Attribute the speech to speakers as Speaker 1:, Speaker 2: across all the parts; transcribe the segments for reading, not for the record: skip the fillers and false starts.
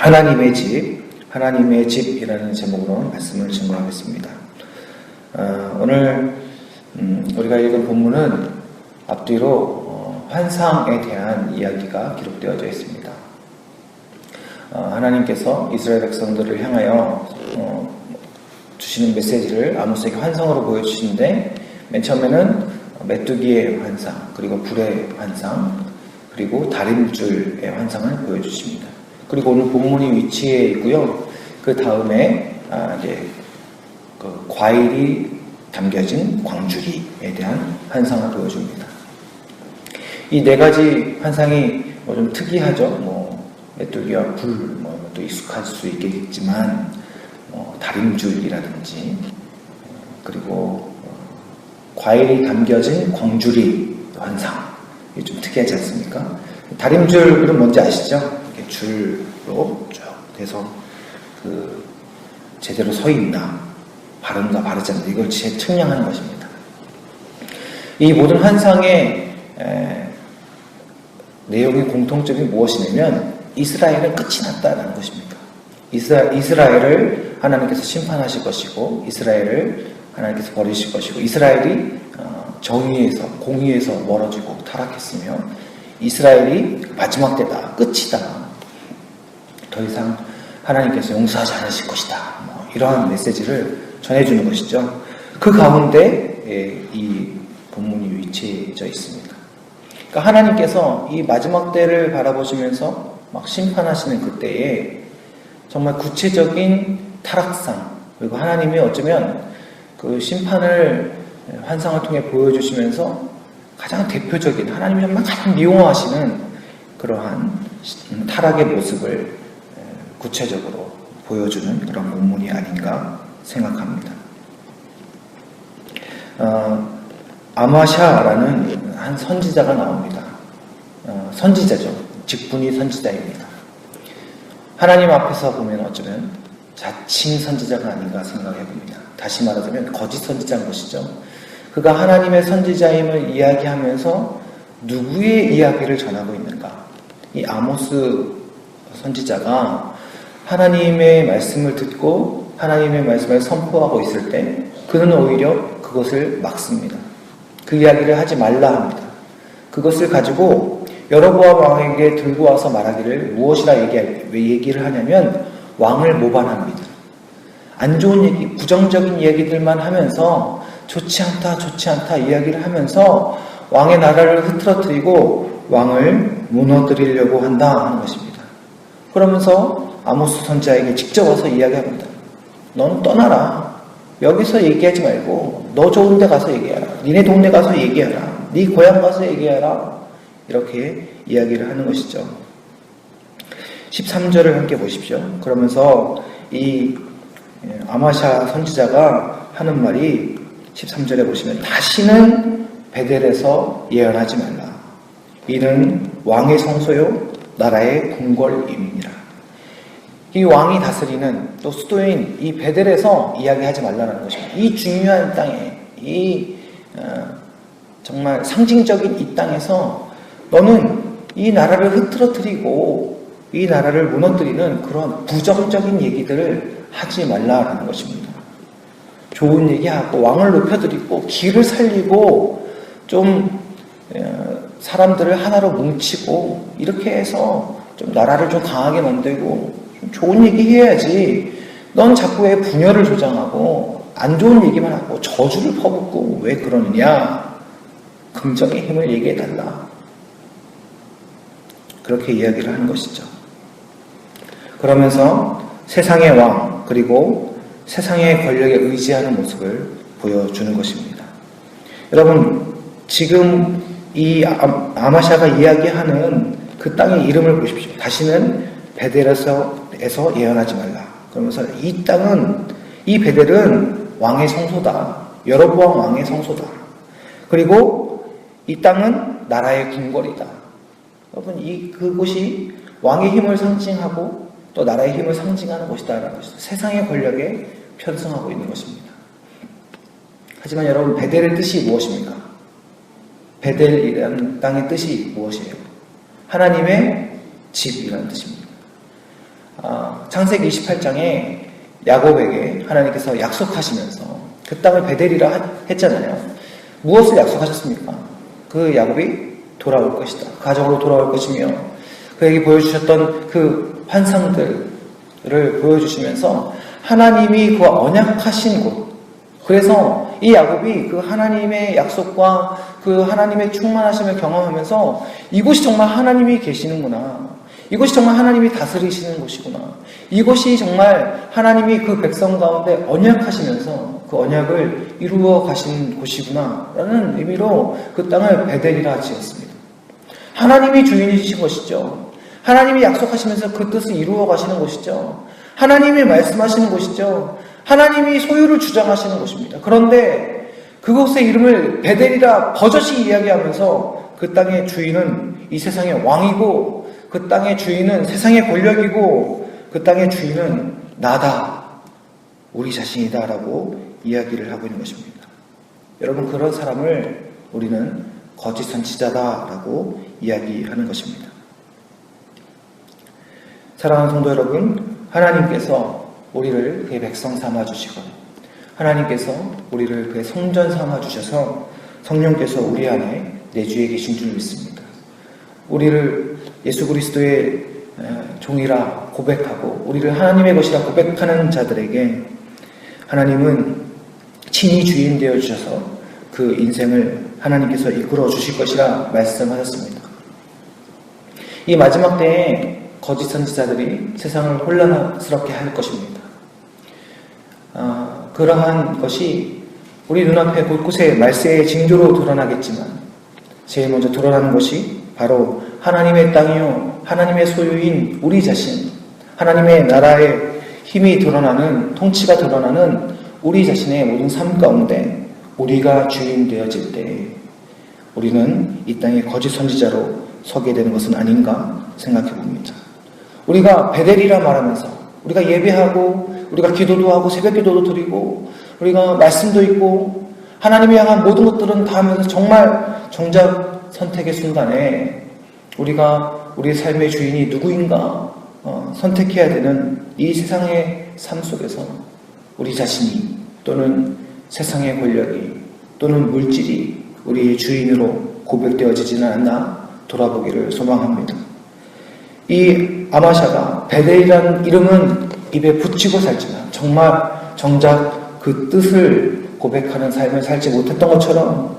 Speaker 1: 하나님의 집이라는 제목으로 말씀을 증거하겠습니다. 오늘 우리가 읽은 본문은 앞뒤로 환상에 대한 이야기가 기록되어져 있습니다. 하나님께서 이스라엘 백성들을 향하여 주시는 메시지를 아모스에게 환상으로 보여주시는데, 맨 처음에는 메뚜기의 환상, 그리고 불의 환상, 그리고 다림줄의 환상을 보여주십니다. 그리고 오늘 본문이 위치해 있고요. 그 다음에 이제 그 과일이 담겨진 광주리에 대한 환상을 보여줍니다. 이 네 가지 환상이 좀 특이하죠. 메뚜기와 불, 또 익숙할 수 있겠지만, 다림줄이라든지, 그리고 과일이 담겨진 광주리 환상, 이게 좀 특이하지 않습니까? 다림줄은 뭔지 아시죠? 이렇게 줄로 쭉 돼서 제대로 서 있나, 바른가 바르지 않나, 이걸 측량하는 것입니다. 이 모든 환상의 내용의 공통점이 무엇이냐면 이스라엘은 끝이 났다는 것입니다. 이스라엘을 하나님께서 심판하실 것이고, 이스라엘을 하나님께서 버리실 것이고, 이스라엘이 정의에서, 공의에서 멀어지고 타락했으며, 이스라엘이 마지막 때다, 끝이다, 더 이상 하나님께서 용서하지 않으실 것이다, 이러한 메시지를 전해주는 것이죠. 그 가운데 이 본문이 위치해져 있습니다. 그러니까 하나님께서 이 마지막 때를 바라보시면서 막 심판하시는 그때에 정말 구체적인 타락상, 그리고 하나님이 어쩌면 그 심판을 환상을 통해 보여주시면서 가장 대표적인, 하나님이 정말 가장 미워하시는 그러한 타락의 모습을 구체적으로 보여주는 그런 본문이 아닌가 생각합니다. 아마샤라는 한 선지자가 나옵니다. 선지자죠. 직분이 선지자입니다. 하나님 앞에서 보면 어쩌면 자칭 선지자가 아닌가 생각해봅니다. 다시 말하자면 거짓 선지자인 것이죠. 그가 하나님의 선지자임을 이야기하면서 누구의 이야기를 전하고 있는가? 이 아모스 선지자가 하나님의 말씀을 듣고 하나님의 말씀을 선포하고 있을 때 그는 오히려 그것을 막습니다. 그 이야기를 하지 말라 합니다. 그것을 가지고 여로보암 왕에게 들고 와서 말하기를 무엇이라 얘기를 하냐면 왕을 모반합니다. 안 좋은 얘기, 부정적인 얘기들만 하면서 좋지 않다 이야기를 하면서 왕의 나라를 흐트러뜨리고 왕을 무너뜨리려고 한다 하는 것입니다. 그러면서 아모스 선지자에게 직접 와서 이야기합니다. 넌 떠나라. 여기서 얘기하지 말고 너 좋은 데 가서 얘기하라. 니네 동네 가서 얘기하라. 네 고향 가서 얘기하라. 이렇게 이야기를 하는 것이죠. 13절을 함께 보십시오. 그러면서 이 아마샤 선지자가 하는 말이 13절에 보시면 다시는 베델에서 예언하지 말라. 이는 왕의 성소요 나라의 궁궐임이니라. 이 왕이 다스리는 또 수도인 이 베델에서 이야기하지 말라는 것입니다. 이 중요한 땅에, 이 정말 상징적인 이 땅에서 너는 이 나라를 흐트러뜨리고 이 나라를 무너뜨리는 그런 부정적인 얘기들을 하지 말라라는 것입니다. 좋은 얘기하고 왕을 높여드리고 길을 살리고 좀 사람들을 하나로 뭉치고 이렇게 해서 좀 나라를 좀 강하게 만들고 좀 좋은 얘기 해야지, 넌 자꾸 왜 분열을 조장하고 안 좋은 얘기만 하고 저주를 퍼붓고 왜 그러느냐, 긍정의 힘을 얘기해달라, 그렇게 이야기를 하는 것이죠. 그러면서 세상의 왕, 그리고 세상의 권력에 의지하는 모습을 보여주는 것입니다. 여러분, 지금 이 아마샤가 이야기하는 그 땅의 이름을 보십시오. 다시는 베델에서 예언하지 말라. 그러면서 이 땅은, 이 베델은 왕의 성소다. 여로보암 왕의 성소다. 그리고 이 땅은 나라의 궁궐이다. 여러분, 그곳이 왕의 힘을 상징하고 또 나라의 힘을 상징하는 곳이다라는 것이죠. 세상의 권력에 편승하고 있는 것입니다. 하지만 여러분, 베델의 뜻이 무엇입니까? 베델이라는 땅의 뜻이 무엇이에요? 하나님의 집이라는 뜻입니다. 창세기 28장에 야곱에게 하나님께서 약속하시면서 그 땅을 베델이라 했잖아요. 무엇을 약속하셨습니까? 그 야곱이 돌아올 것이다. 가정으로 돌아올 것이며 그에게 보여주셨던 그 환상들을 보여주시면서 하나님이 그 언약하신 곳, 그래서 이 야곱이 그 하나님의 약속과 그 하나님의 충만하심을 경험하면서 이곳이 정말 하나님이 계시는구나, 이곳이 정말 하나님이 다스리시는 곳이구나, 이곳이 정말 하나님이 그 백성 가운데 언약하시면서 그 언약을 이루어 가신 곳이구나 라는 의미로 그 땅을 베델이라 지었습니다. 하나님이 주인이신 것이죠. 하나님이 약속하시면서 그 뜻을 이루어 가시는 곳이죠. 하나님이 말씀하시는 곳이죠. 하나님이 소유를 주장하시는 곳입니다. 그런데 그곳의 이름을 베델이라 버젓이 이야기하면서 그 땅의 주인은 이 세상의 왕이고, 그 땅의 주인은 세상의 권력이고, 그 땅의 주인은 나다, 우리 자신이다 라고 이야기를 하고 있는 것입니다. 여러분, 그런 사람을 우리는 거짓 선지자다 라고 이야기하는 것입니다. 사랑하는 성도 여러분, 하나님께서 우리를 그의 백성 삼아주시고, 하나님께서 우리를 그의 성전 삼아주셔서 성령께서 우리 안에 내주에 계신 줄 믿습니다. 우리를 예수 그리스도의 종이라 고백하고 우리를 하나님의 것이라 고백하는 자들에게 하나님은 친히 주인 되어 주셔서 그 인생을 하나님께서 이끌어 주실 것이라 말씀하셨습니다. 이 마지막 때에 거짓 선지자들이 세상을 혼란스럽게 할 것입니다. 그러한 것이 우리 눈앞에 곳곳에 말세의 징조로 드러나겠지만 제일 먼저 드러나는 것이 바로 하나님의 땅이요 하나님의 소유인 우리 자신, 하나님의 나라의 힘이 드러나는, 통치가 드러나는 우리 자신의 모든 삶 가운데 우리가 주인 되어질 때 우리는 이 땅의 거짓 선지자로 서게 되는 것은 아닌가 생각해 봅니다. 우리가 베델이라 말하면서 우리가 예배하고 우리가 기도도 하고 새벽 기도도 드리고 우리가 말씀도 읽고 하나님을 향한 모든 것들은 다 하면서 정말 정작 선택의 순간에 우리가 우리의 삶의 주인이 누구인가 선택해야 되는 이 세상의 삶 속에서 우리 자신이 또는 세상의 권력이 또는 물질이 우리의 주인으로 고백되어지지는 않나 돌아보기를 소망합니다. 이 아마샤가 베델이라는 이름은 입에 붙이고 살지만 정말 정작 그 뜻을 고백하는 삶을 살지 못했던 것처럼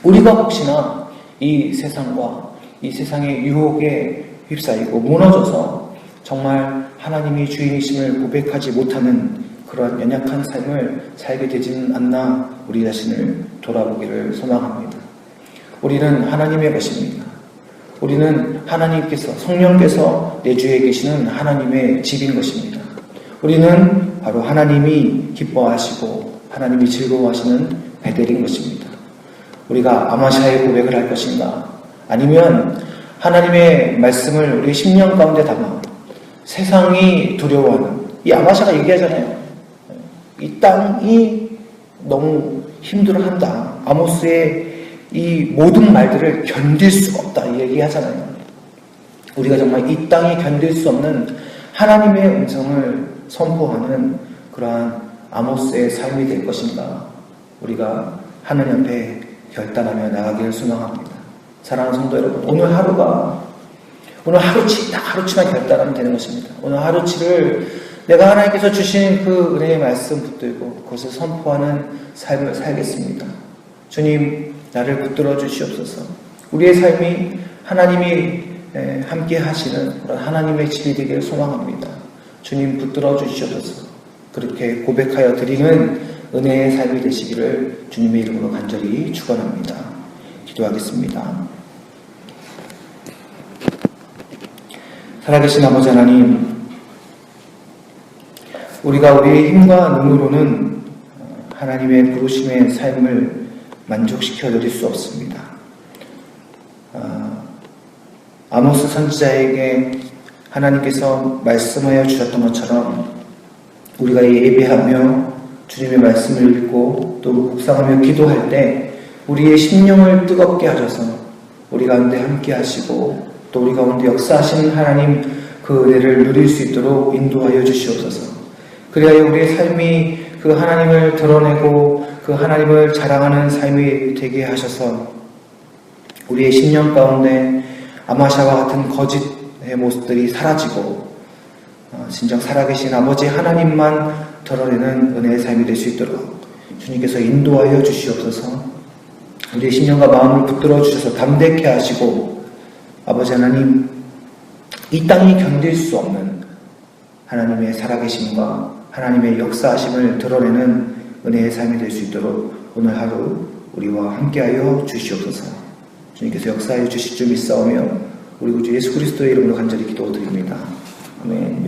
Speaker 1: 우리가 혹시나 이 세상과 이 세상의 유혹에 휩싸이고 무너져서 정말 하나님이 주인이심을 고백하지 못하는 그런 연약한 삶을 살게 되지는 않나 우리 자신을 돌아보기를 소망합니다. 우리는 하나님의 것입니다. 우리는 하나님께서, 성령께서 내 주에 계시는 하나님의 집인 것입니다. 우리는 바로 하나님이 기뻐하시고 하나님이 즐거워하시는 베델인 것입니다. 우리가 아마샤의 고백을 할 것인가, 아니면 하나님의 말씀을 우리의 심령 가운데 담아 세상이 두려워하는, 이 아마샤가 얘기하잖아요. 이 땅이 너무 힘들어한다. 아모스의 이 모든 말들을 견딜 수가 없다. 이 얘기하잖아요. 우리가 정말 이 땅이 견딜 수 없는 하나님의 음성을 선포하는 그러한 아모스의 삶이 될 것인가, 우리가 하나님 앞에 결단하며 나가기를 소망합니다. 사랑하는 성도 여러분, 오늘 하루치만 결단하면 되는 것입니다. 오늘 하루치를 내가 하나님께서 주신 그 은혜의 말씀 붙들고 그것을 선포하는 삶을 살겠습니다. 주님, 나를 붙들어 주시옵소서. 우리의 삶이 하나님이 함께 하시는 그런 하나님의 집이 되기를 소망합니다. 주님, 붙들어 주시옵소서. 그렇게 고백하여 드리는 은혜의 삶이 되시기를 주님의 이름으로 간절히 축원합니다. 기도하겠습니다. 살아계신 아버지 하나님, 우리가 우리의 힘과 능으로는 하나님의 부르심의 삶을 만족시켜 드릴 수 없습니다. 아모스 선지자에게 하나님께서 말씀하여 주셨던 것처럼 우리가 예배하며 주님의 말씀을 읽고 또 묵상하며 기도할 때 우리의 심령을 뜨겁게 하셔서 우리 가운데 함께 하시고 또 우리 가운데 역사하시는 하나님, 그 그 은혜를 누릴 수 있도록 인도하여 주시옵소서. 그리하여 우리의 삶이 그 하나님을 드러내고 그 하나님을 자랑하는 삶이 되게 하셔서 우리의 심령 가운데 아마샤와 같은 거짓의 모습들이 사라지고 진정 살아계신 아버지 하나님만 드러내는 은혜의 삶이 될 수 있도록 주님께서 인도하여 주시옵소서. 우리의 심령과 마음을 붙들어 주셔서 담대케 하시고 아버지 하나님, 이 땅이 견딜 수 없는 하나님의 살아계심과 하나님의 역사하심을 드러내는 은혜의 삶이 될 수 있도록 오늘 하루 우리와 함께하여 주시옵소서. 주님께서 역사하여 주실 줄 믿사오며 우리 구주 예수 그리스도의 이름으로 간절히 기도드립니다. 아멘.